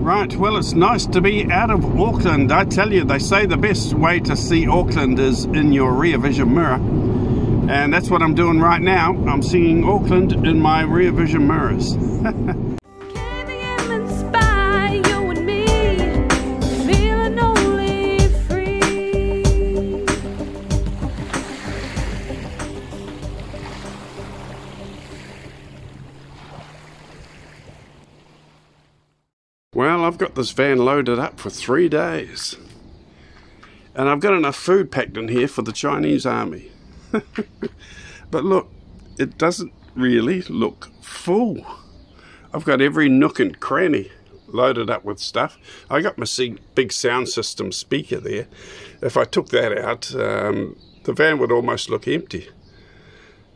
Right, well, it's nice to be out of Auckland. I tell you, they say the best way to see Auckland is in your rear vision mirror. And that's what I'm doing right now. I'm seeing Auckland in my rear vision mirrors. Well, I've got this van loaded up for 3 days. And I've got enough food packed in here for the Chinese army. But look, it doesn't really look full. I've got every nook and cranny loaded up with stuff. I got my big sound system speaker there. If I took that out, the van would almost look empty.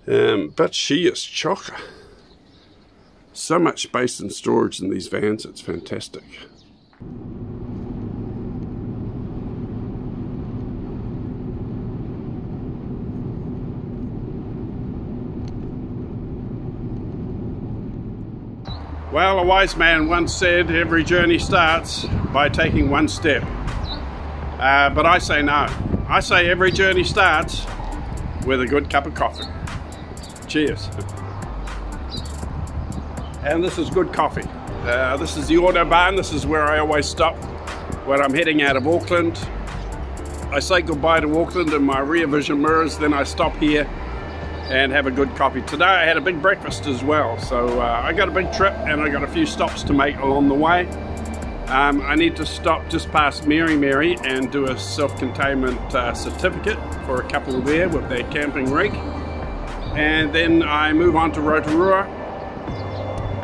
But she is chocker. So much space and storage in these vans, it's fantastic. Well, a wise man once said, every journey starts by taking one step. But I say no. I say every journey starts with a good cup of coffee. Cheers. And this is good coffee. This is the Autobahn. This is where I always stop when I'm heading out of Auckland. I say goodbye to Auckland in my rear vision mirrors, then I stop here and have a good coffee. Today I had a big breakfast as well, so I got a big trip and I got a few stops to make along the way. I need to stop just past Mary and do a self-containment certificate for a couple there with their camping rig. And then I move on to Rotorua.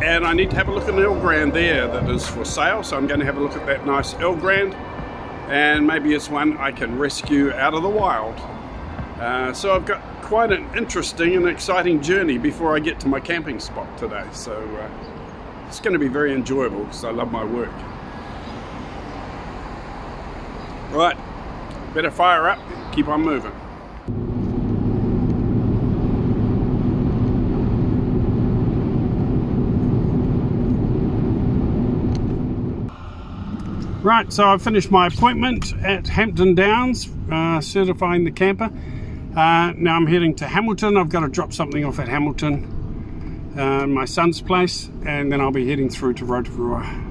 And I need to have a look at an Elgrand there that is for sale, so I'm going to have a look at that nice Elgrand, and maybe it's one I can rescue out of the wild. So I've got quite an interesting and exciting journey before I get to my camping spot today, so it's going to be very enjoyable because I love my work. Right, better fire up, keep on moving. Right, so I've finished my appointment at Hampton Downs, certifying the camper. Now I'm heading to Hamilton. I've got to drop something off at Hamilton, my son's place, and then I'll be heading through to Rotorua.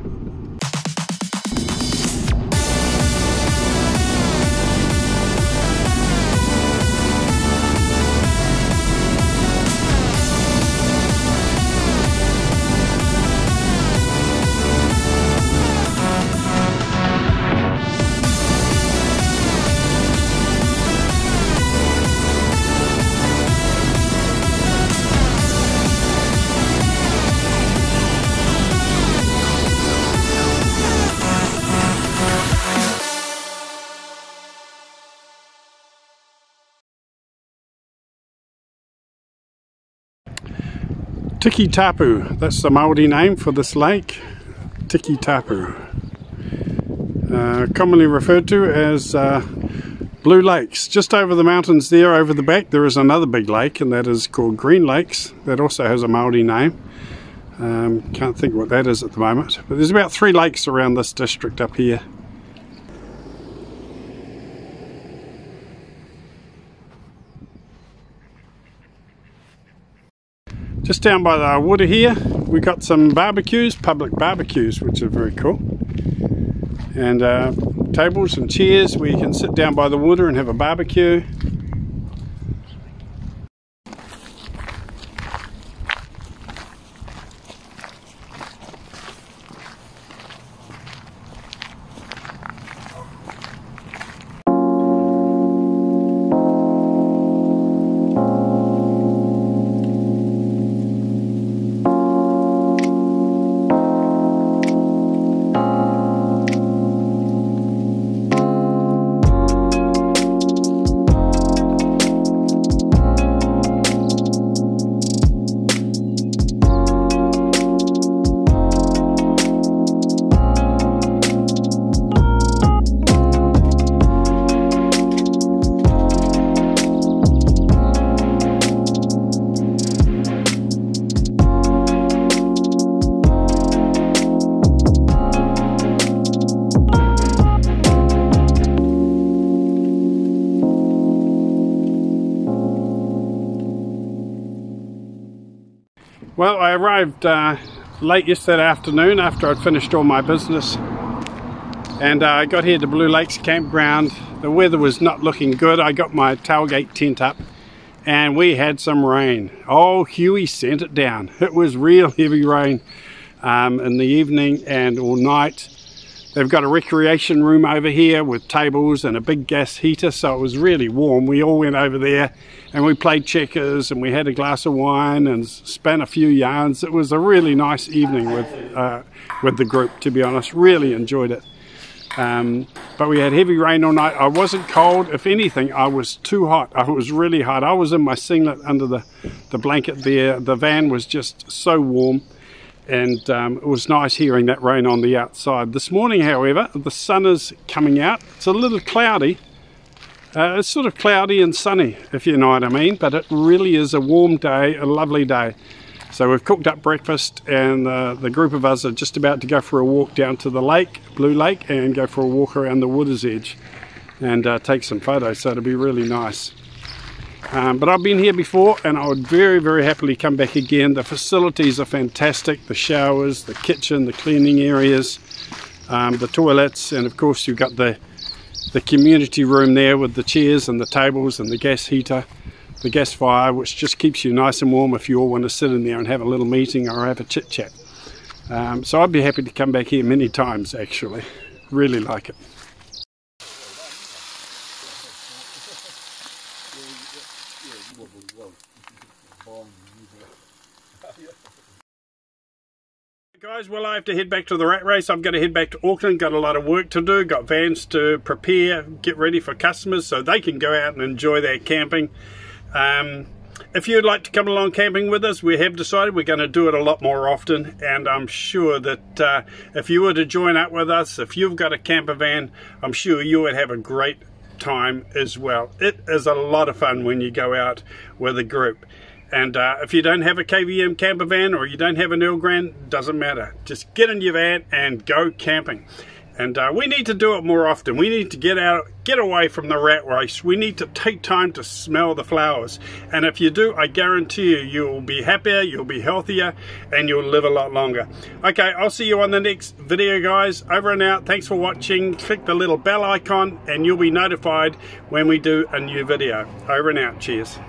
Tiki Tapu, that's the Māori name for this lake. Tiki Tapu. Commonly referred to as Blue Lakes. Just over the mountains there, over the back, there is another big lake, and that is called Green Lakes. That also has a Māori name. Can't think what that is at the moment. But there's about 3 lakes around this district up here. Just down by the water here, we got some barbecues, public barbecues, which are very cool. And tables and chairs where you can sit down by the water and have a barbecue. I arrived late yesterday afternoon after I'd finished all my business, and I got here to Blue Lakes Campground. The weather was not looking good. I got my tailgate tent up and we had some rain. Oh, Huey sent it down. It was real heavy rain in the evening and all night. They've got a recreation room over here with tables and a big gas heater, so it was really warm. We all went over there and we played checkers and we had a glass of wine and span a few yarns. It was a really nice evening with the group, to be honest. Really enjoyed it. But we had heavy rain all night. I wasn't cold. If anything, I was too hot. I was really hot. I was in my singlet under the blanket there. The van was just so warm. And it was nice hearing that rain on the outside. This morning, however, the sun is coming out. It's a little cloudy. It's sort of cloudy and sunny, if you know what I mean. But it really is a warm day, a lovely day. So we've cooked up breakfast, and the group of us are just about to go for a walk down to the lake, Blue Lake, and go for a walk around the water's edge and take some photos. So it'll be really nice. But I've been here before and I would very, very happily come back again. The facilities are fantastic, the showers, the kitchen, the cleaning areas, the toilets, and of course you've got the community room there with the chairs and the tables and the gas heater, the gas fire, which just keeps you nice and warm if you all want to sit in there and have a little meeting or have a chit chat. So I'd be happy to come back here many times actually, really like it. Guys, well, I have to head back to the rat race. I've got to head back to Auckland, got a lot of work to do, got vans to prepare, get ready for customers so they can go out and enjoy their camping. If you'd like to come along camping with us, we have decided we're going to do it a lot more often, and I'm sure that if you were to join up with us, if you've got a camper van, I'm sure you would have a great time as well. It is a lot of fun when you go out with a group. And if you don't have a KVM camper van or you don't have an Earl Grant, doesn't matter. Just get in your van and go camping. And we need to do it more often. We need to get away from the rat race. We need to take time to smell the flowers. And if you do, I guarantee you'll be happier, you'll be healthier, and you'll live a lot longer. Okay, I'll see you on the next video, guys. Over and out. Thanks for watching. Click the little bell icon and you'll be notified when we do a new video. Over and out. Cheers.